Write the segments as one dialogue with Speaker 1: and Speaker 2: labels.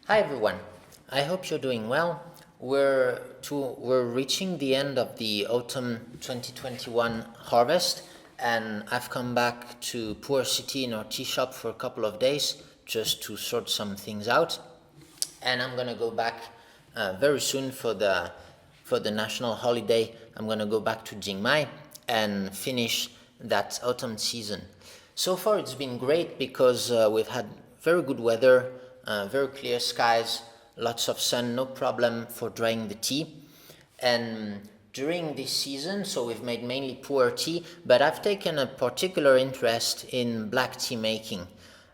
Speaker 1: Hi everyone, I hope you're doing well. We're reaching the end of the autumn 2021 harvest, and I've come back to pu-erh City in our tea shop for a couple of days just to sort some things out, and I'm gonna go back very soon for the national holiday. I'm gonna go back to Chiang Mai and finish that autumn season. So far it's been great because we've had very good weather, very clear skies, lots of sun, no problem for drying the tea. And during this season, so we've made mainly pu-erh tea, but I've taken a particular interest in black tea making.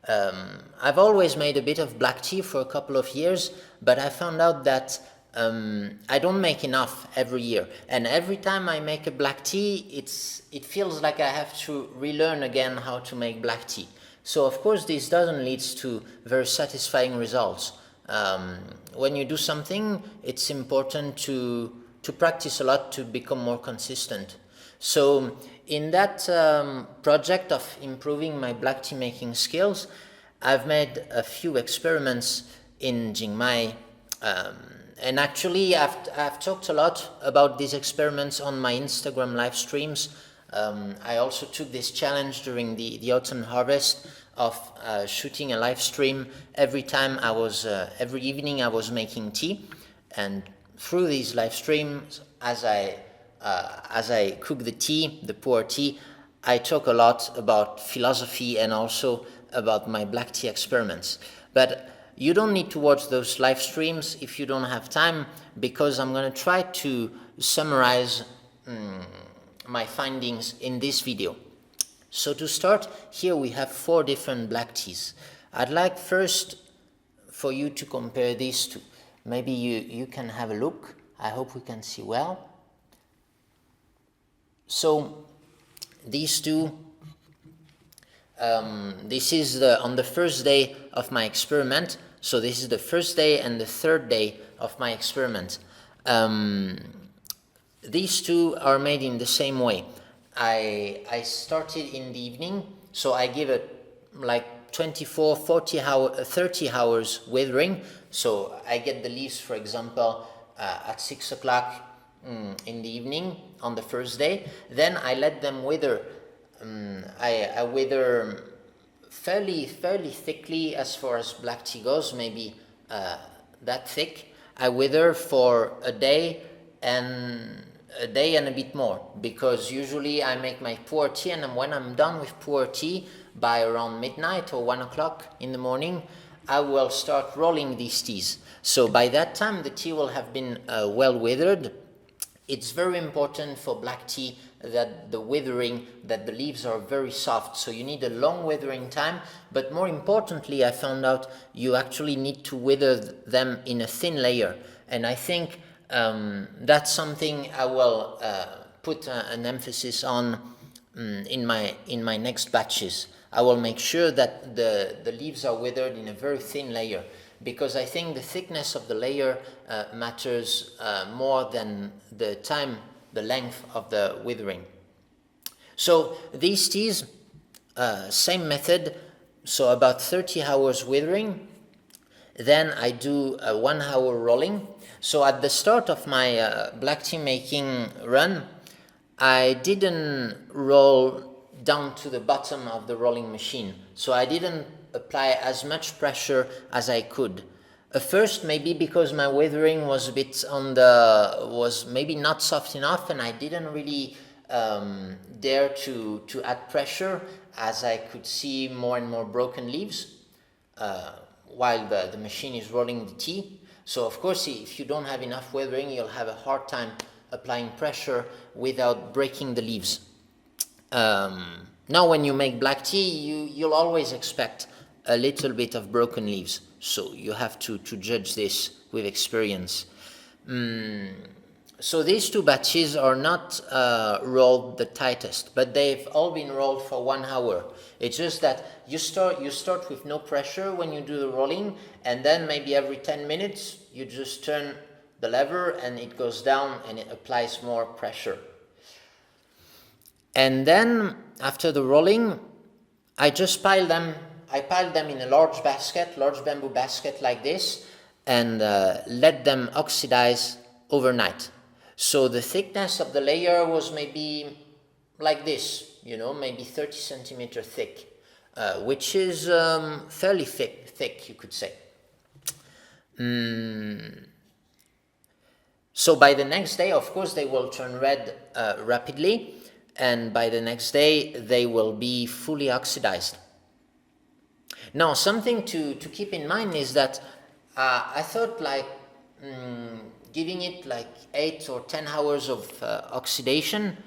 Speaker 1: I've always made a bit of black tea for a couple of years, but I found out that I don't make enough every year, and every time I make a black tea, it feels like I have to relearn again how to make black tea. So of course this doesn't lead to very satisfying results. When you do something, it's important to practice a lot to become more consistent. So in that project of improving my black tea making skills, I've made a few experiments in Chiang Mai. And actually, I've talked a lot about these experiments on my Instagram live streams. I also took this challenge during the autumn harvest of shooting a live stream every evening I was making tea. And through these live streams, as I cook the tea, the pu-erh tea, I talk a lot about philosophy and also about my black tea experiments. But you don't need to watch those live streams if you don't have time, because I'm going to try to summarize my findings in this video. So to start, here we have 4 different black teas. I'd like first for you to compare these two. Maybe you can have a look. I hope we can see well. So these two, this is on the first day of my experiment. So this is the first day and the third day of my experiment. These two are made in the same way. I started in the evening, so I give it like 24, 30 hours withering. So I get the leaves, for example, at 6 o'clock in the evening on the first day. Then I let them wither. I wither fairly thickly as far as black tea goes, maybe that thick. I wither for a day and a bit more, because usually I make my pu-erh tea, and when I'm done with pu-erh tea by around midnight or 1 o'clock in the morning, I will start rolling these teas. So by that time the tea will have been well withered. It's very important for black tea that the leaves are very soft, so you need a long withering time, but more importantly I found out you actually need to wither them in a thin layer, and I think that's something I will put an emphasis on in my next batches. I will make sure that the leaves are withered in a very thin layer, because I think the thickness of the layer matters more than the length of the withering. So these teas, same method, so about 30 hours withering. Then I do a 1 hour rolling. So at the start of my black tea making run, I didn't roll down to the bottom of the rolling machine. So I didn't apply as much pressure as I could. First, maybe because my withering was a bit was maybe not soft enough, and I didn't really dare to add pressure, as I could see more and more broken leaves while the machine is rolling the tea. So of course, if you don't have enough withering, you'll have a hard time applying pressure without breaking the leaves. Now when you make black tea, you'll always expect a little bit of broken leaves, so you have to judge this with experience. So these 2 batches are not rolled the tightest, but they've all been rolled for 1 hour. It's just that you start with no pressure when you do the rolling, and then maybe every 10 minutes you just turn the lever and it goes down and it applies more pressure. And then after the rolling, I just pile them. I piled them in a large bamboo basket like this. and let them oxidize overnight. So the thickness of the layer was maybe like this, maybe 30 centimeter thick, which is fairly thick, you could say. So by the next day, of course, they will turn red rapidly, and by the next day, they will be fully oxidized. Now, something to keep in mind is that I thought like giving it like 8 or 10 hours of oxidation,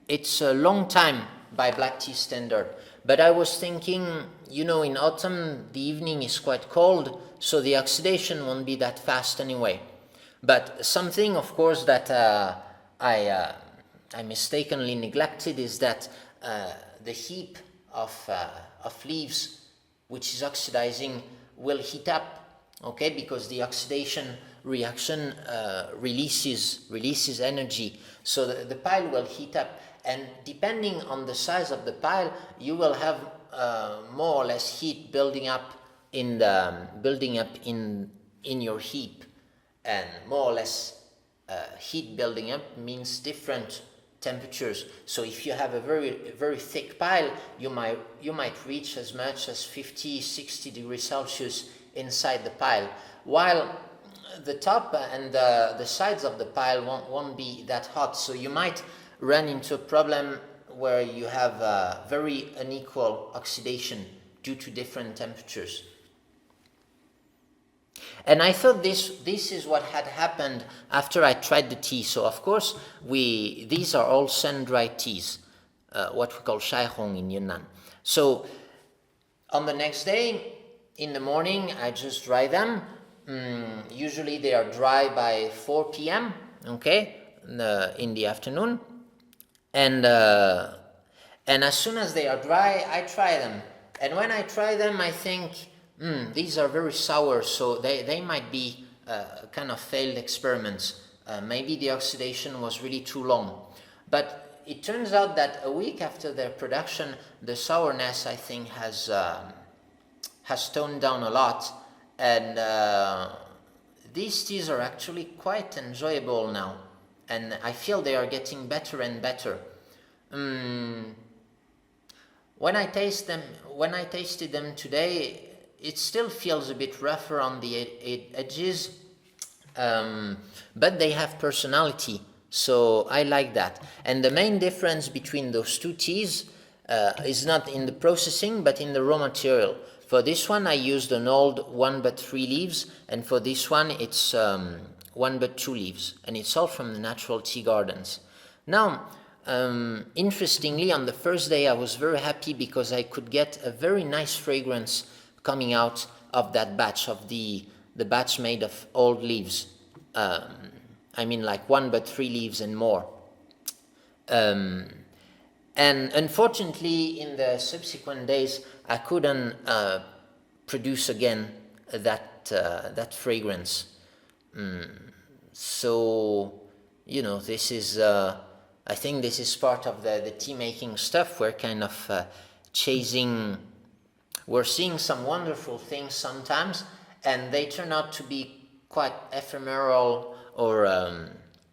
Speaker 1: it's a long time by black tea standard. But I was thinking, in autumn, the evening is quite cold, so the oxidation won't be that fast anyway. But something, of course, that I mistakenly neglected is that the heap of leaves, which is oxidizing, will heat up, okay? Because the oxidation reaction releases energy, so the pile will heat up. And depending on the size of the pile, you will have more or less heat building up in your heap, and more or less heat building up means different temperatures. So if you have a very thick pile, you might reach as much as 50-60 degrees Celsius inside the pile, while the top and the sides of the pile won't be that hot. So you might run into a problem where you have very unequal oxidation due to different temperatures. And I thought this is what had happened after I tried the tea. So of course these are all sun-dried teas, what we call Shaihong in Yunnan. So on the next day in the morning I just dry them. Usually they are dry by 4 p.m. okay, in the afternoon. And as soon as they are dry, I try them. And when I try them, I think, these are very sour, so they might be kind of failed experiments. Maybe the oxidation was really too long. But it turns out that a week after their production, the sourness, I think, has toned down a lot. And these teas are actually quite enjoyable now. And I feel they are getting better and better. When I tasted them today, it still feels a bit rougher on the edges, but they have personality, so I like that. And the main difference between those two teas is not in the processing, but in the raw material. For this one, I used an old 1-but-3 leaves, and for this one, it's 1-but-2 leaves, and it's all from the natural tea gardens. Now, interestingly, on the first day I was very happy because I could get a very nice fragrance coming out of that batch, of the batch made of old leaves. I mean like 1-but-3 leaves and more. And unfortunately in the subsequent days I couldn't produce again that fragrance. So, this is... I think this is part of the tea making stuff. We're kind of we're seeing some wonderful things sometimes, and they turn out to be quite ephemeral or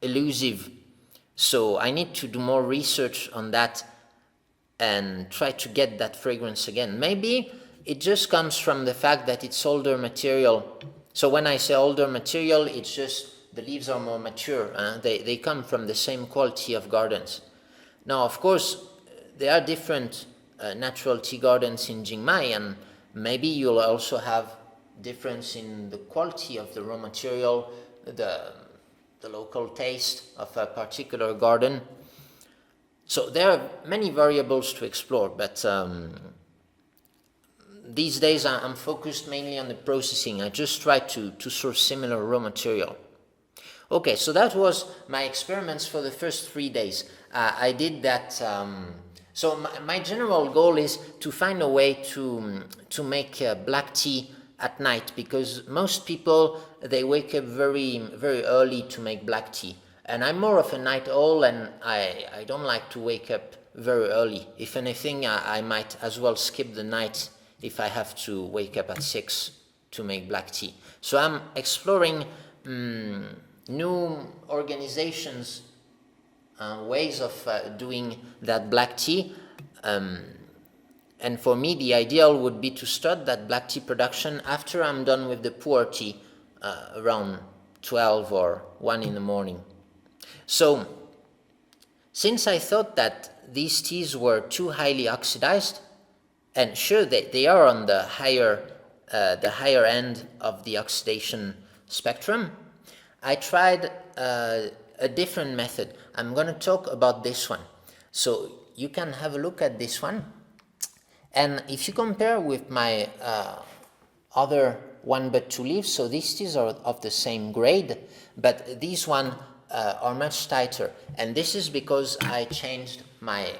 Speaker 1: elusive. So I need to do more research on that and try to get that fragrance again. Maybe it just comes from the fact that it's older material. So when I say older material, it's just the leaves are more mature. They come from the same quality of gardens. Now, of course, there are different natural tea gardens in Jingmai, and maybe you'll also have difference in the quality of the raw material, the local taste of a particular garden. So there are many variables to explore, but these days I'm focused mainly on the processing. I just try to source similar raw material. Okay, so that was my experiments for the first 3 days. I did that. So my general goal is to find a way to make black tea at night, because most people, they wake up very, very early to make black tea. And I'm more of a night owl, and I don't like to wake up very early. If anything, I might as well skip the night if I have to wake up at 6 to make black tea. So I'm exploring new organizations, ways of doing that black tea. And for me, the ideal would be to start that black tea production after I'm done with the pu-erh tea, around 12 or 1 in the morning. So, since I thought that these teas were too highly oxidized, and sure they are on the higher end of the oxidation spectrum, I tried a different method. I'm going to talk about this one. So you can have a look at this one. And if you compare with my other 1 but 2 leaves, so these teas are of the same grade, but these one are much tighter. And this is because I changed my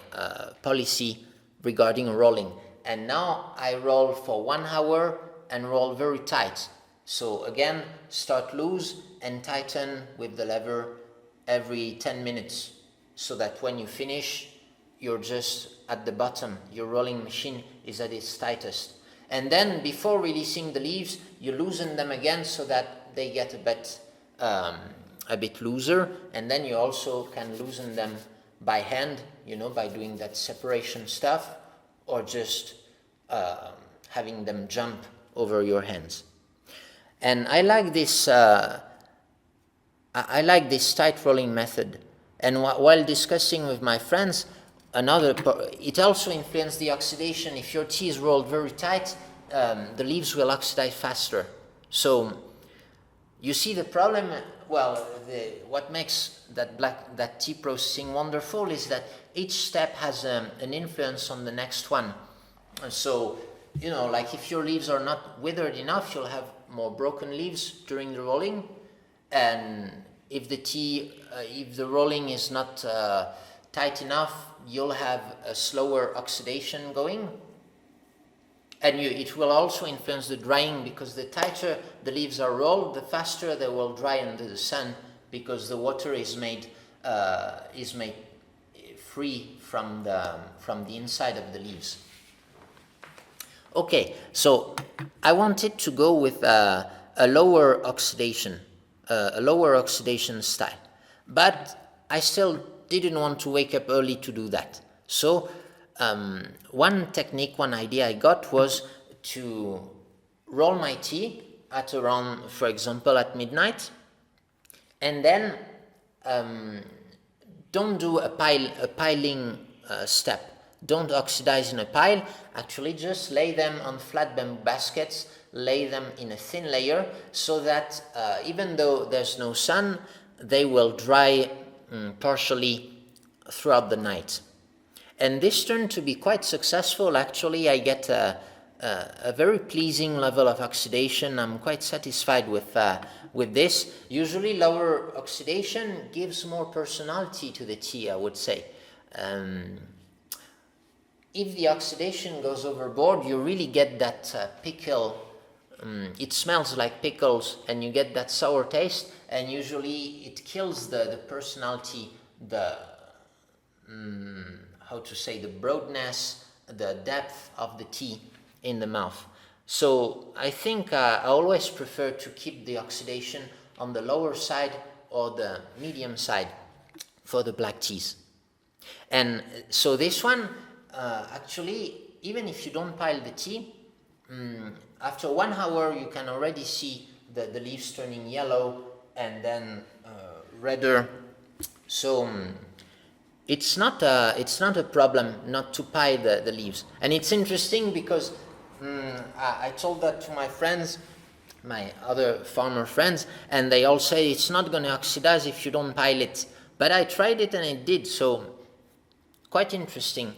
Speaker 1: policy regarding rolling. And now I roll for 1 hour and roll very tight. So again, start loose and tighten with the lever every 10 minutes, so that when you finish, you're just at the bottom. Your rolling machine is at its tightest. And then before releasing the leaves, you loosen them again so that they get a bit looser. And then you also can loosen them by hand, by doing that separation stuff, or just having them jump over your hands. And I like this tight rolling method. And while discussing with my friends, it also influences the oxidation. If your tea is rolled very tight, the leaves will oxidize faster. So you see the problem. Well, what makes that tea processing wonderful is that each step has an influence on the next one. So, like if your leaves are not withered enough, you'll have more broken leaves during the rolling. And if the rolling is not tight enough, you'll have a slower oxidation going. And it will also influence the drying, because the tighter the leaves are rolled, the faster they will dry under the sun, because the water is made free from the inside of the leaves. Okay, so I wanted to go with a lower oxidation style, but I still didn't want to wake up early to do that. So one idea I got was to roll my tea at around, for example, at midnight, and then don't do a piling step. Don't oxidize in a pile. Actually, just lay them on flat bamboo baskets, lay them in a thin layer, so that even though there's no sun, they will dry partially throughout the night. And this turned to be quite successful. Actually, I get a very pleasing level of oxidation. I'm quite satisfied with this. Usually lower oxidation gives more personality to the tea, I would say. If the oxidation goes overboard, you really get that pickle. It smells like pickles, and you get that sour taste, and usually it kills the personality, the broadness, the depth of the tea in the mouth. So I think I always prefer to keep the oxidation on the lower side or the medium side for the black teas. And so this one, actually, even if you don't pile the tea, after 1 hour you can already see the leaves turning yellow and then redder. So it's not a problem not to pile the leaves. And it's interesting because I told that to my friends, my other farmer friends, and they all say it's not going to oxidize if you don't pile it. But I tried it and it did. So quite interesting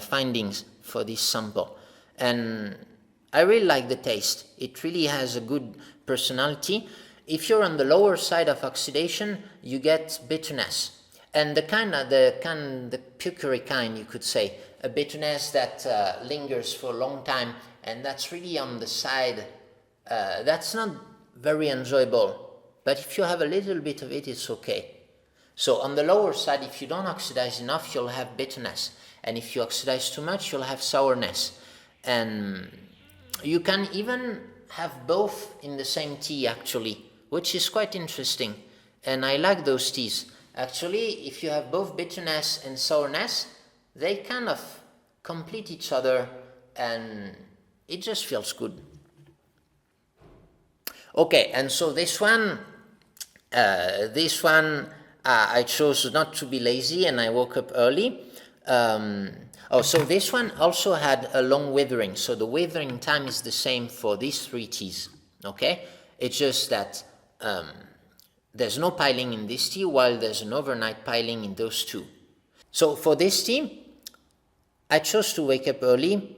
Speaker 1: findings for this sample. And I really like the taste. It really has a good personality. If you're on the lower side of oxidation, you get bitterness. And the pu-erh kind, you could say, a bitterness that lingers for a long time, and that's really on the side. That's not very enjoyable, but if you have a little bit of it, it's okay. So on the lower side, if you don't oxidize enough, you'll have bitterness, and if you oxidize too much, you'll have sourness. And you can even have both in the same tea actually, which is quite interesting. And I like those teas. Actually, if you have both bitterness and sourness, they kind of complete each other and it just feels good. Okay, and so this one I chose not to be lazy and I woke up early. So this one also had a long withering. So the withering time is the same for these 3 teas. Okay, it's just that there's no piling in this tea while there's an overnight piling in those 2. So for this tea, I chose to wake up early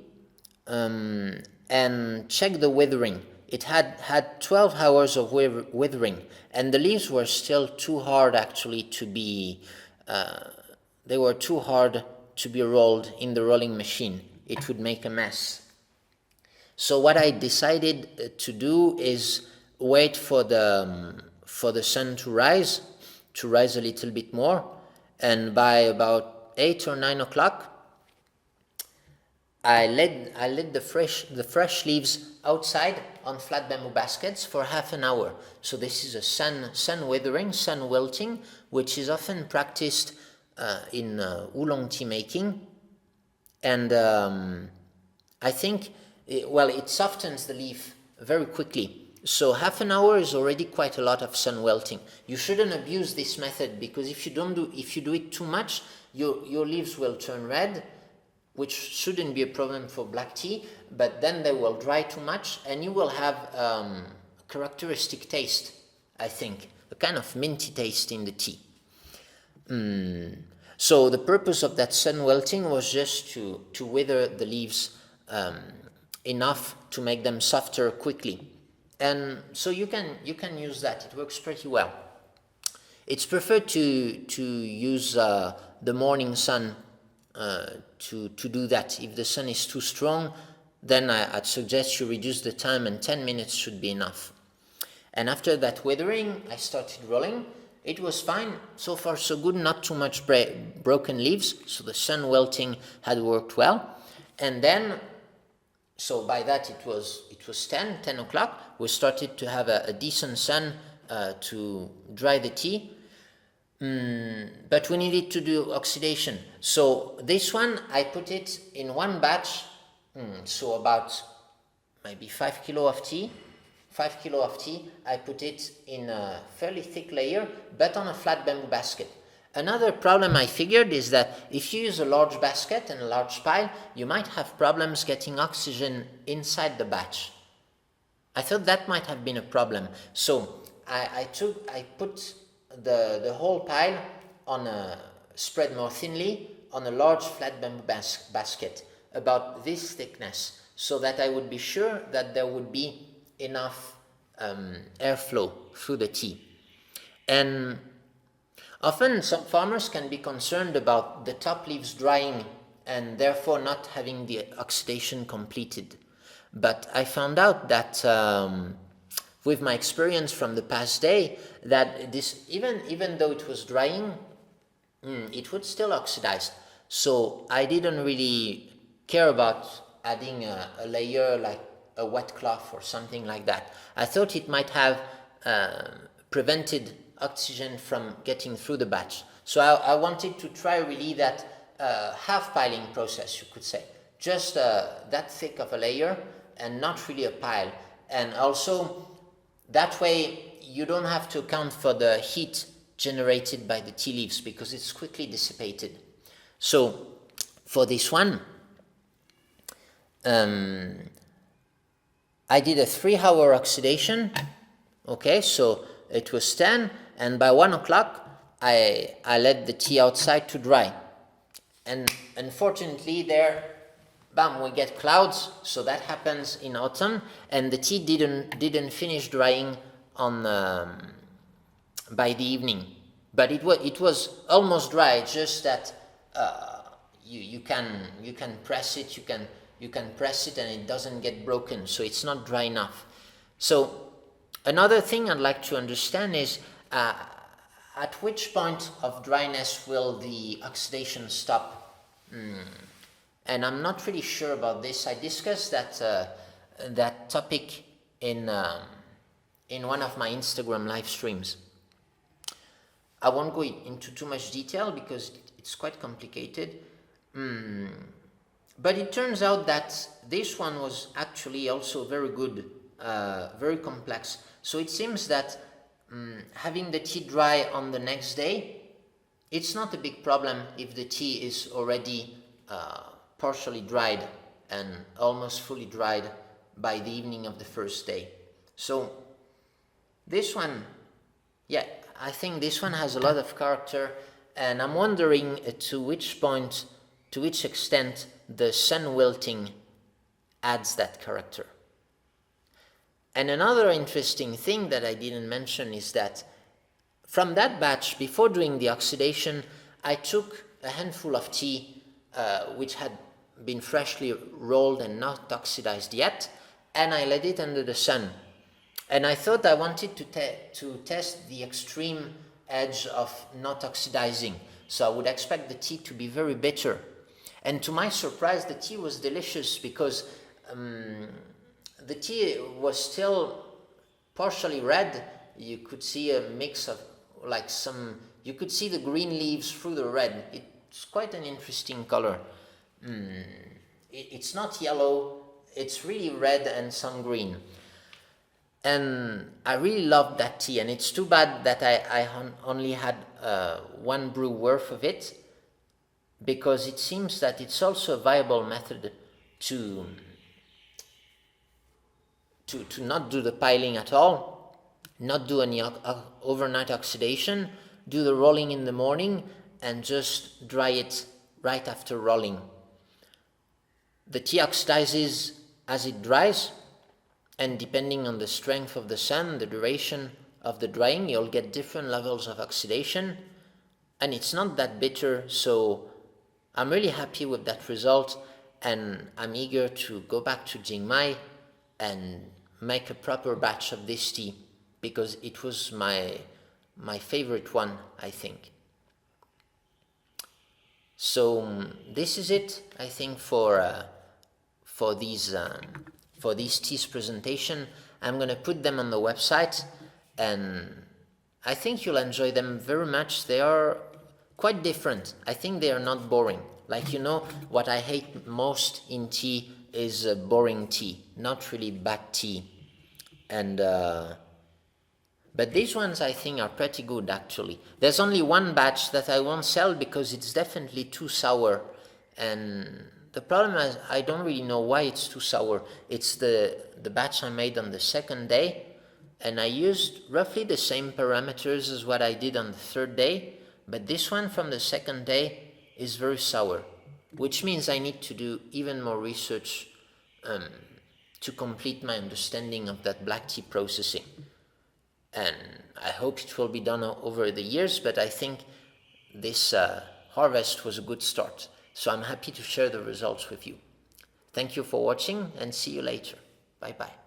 Speaker 1: and check the withering. It had 12 hours of withering, and the leaves were still too hard actually to be, they were too hard to be rolled in the rolling machine. It would make a mess. So what I decided to do is wait for the sun to rise a little bit more, and by about 8 or 9 o'clock, I let the fresh leaves outside on flat bamboo baskets for half an hour. So this is a sun withering, sun welting, which is often practiced in oolong tea making, and I think it softens the leaf very quickly. So half an hour is already quite a lot of sun welting. You shouldn't abuse this method, because if you do it too much, your leaves will turn red, which shouldn't be a problem for black tea, but then they will dry too much and you will have a characteristic taste, I think, a kind of minty taste in the tea. So the purpose of that sun welting was just to wither the leaves enough to make them softer quickly. And so you can use that. It works pretty well. It's preferred to use the morning sun to do that. If the sun is too strong, then I'd suggest you reduce the time, and 10 minutes should be enough. And after that withering, I started rolling. It was fine. So far so good, not too much broken leaves, so the sun welting had worked well. And then, so by that it was 10 o'clock, we started to have a decent sun to dry the tea. But we needed to do oxidation. So this one, I put it in one batch, so about maybe 5 kilo of tea. 5 kilo of tea, I put it in a fairly thick layer, but on a flat bamboo basket. Another problem I figured is that if you use a large basket and a large pile, you might have problems getting oxygen inside the batch. I thought that might have been a problem. So I put the whole pile spread more thinly on a large flat bamboo basket, about this thickness, so that I would be sure that there would be enough airflow through the tea. And often some farmers can be concerned about the top leaves drying and therefore not having the oxidation completed. But I found out that with my experience from the past day, that this, even though it was drying, it would still oxidize. So I didn't really care about adding a layer like a wet cloth or something like that. I thought it might have prevented oxygen from getting through the batch. So I wanted to try really that half piling process, you could say. Just that thick of a layer and not really a pile. And also, that way you don't have to account for the heat generated by the tea leaves, because it's quickly dissipated. So for this one, I did a 3-hour oxidation. Okay, so it was 10, and by 1 o'clock I let the tea outside to dry. And unfortunately there, we get clouds, so that happens in autumn, and the tea didn't finish drying on by the evening. But it was almost dry. It's just that you can press it. You can press it and it doesn't get broken, so it's not dry enough. So another thing I'd like to understand is at which point of dryness will the oxidation stop? And I'm not really sure about this. I discussed that topic in one of my Instagram live streams. I won't go into too much detail because it's quite complicated. But it turns out that this one was actually also very good, very complex. So it seems that having the tea dry on the next day, it's not a big problem if the tea is already partially dried and almost fully dried by the evening of the first day. So this one, yeah, I think this one has a lot of character, and I'm wondering to which extent the sun wilting adds that character. And another interesting thing that I didn't mention is that from that batch, before doing the oxidation, I took a handful of tea which had been freshly rolled and not oxidized yet, and I let it under the sun. And I thought I wanted to test the extreme edge of not oxidizing. So I would expect the tea to be very bitter. And to my surprise, the tea was delicious because the tea was still partially red. You could see a mix of you could see the green leaves through the red. It's quite an interesting color. It's not yellow, it's really red and some green. And I really loved that tea, and it's too bad that I only had one brew worth of it, because it seems that it's also a viable method to not do the piling at all, not do any overnight oxidation, do the rolling in the morning, and just dry it right after rolling. The tea oxidizes as it dries, and depending on the strength of the sun, the duration of the drying, you'll get different levels of oxidation, and it's not that bitter, so I'm really happy with that result, and I'm eager to go back to Chiang Mai and make a proper batch of this tea, because it was my favorite one, I think. So this is it, I think, for these teas presentation. I'm going to put them on the website, and I think you'll enjoy them very much. They are quite different. I think they are not boring. Like, what I hate most in tea is boring tea, not really bad tea. And but these ones I think are pretty good, actually. There's only one batch that I won't sell because it's definitely too sour, and the problem is I don't really know why it's too sour. It's the batch I made on the second day, and I used roughly the same parameters as what I did on the third day, but this one from the second day is very sour, which means I need to do even more research to complete my understanding of that black tea processing. And I hope it will be done over the years, but I think this harvest was a good start. So I'm happy to share the results with you. Thank you for watching, and see you later. Bye-bye.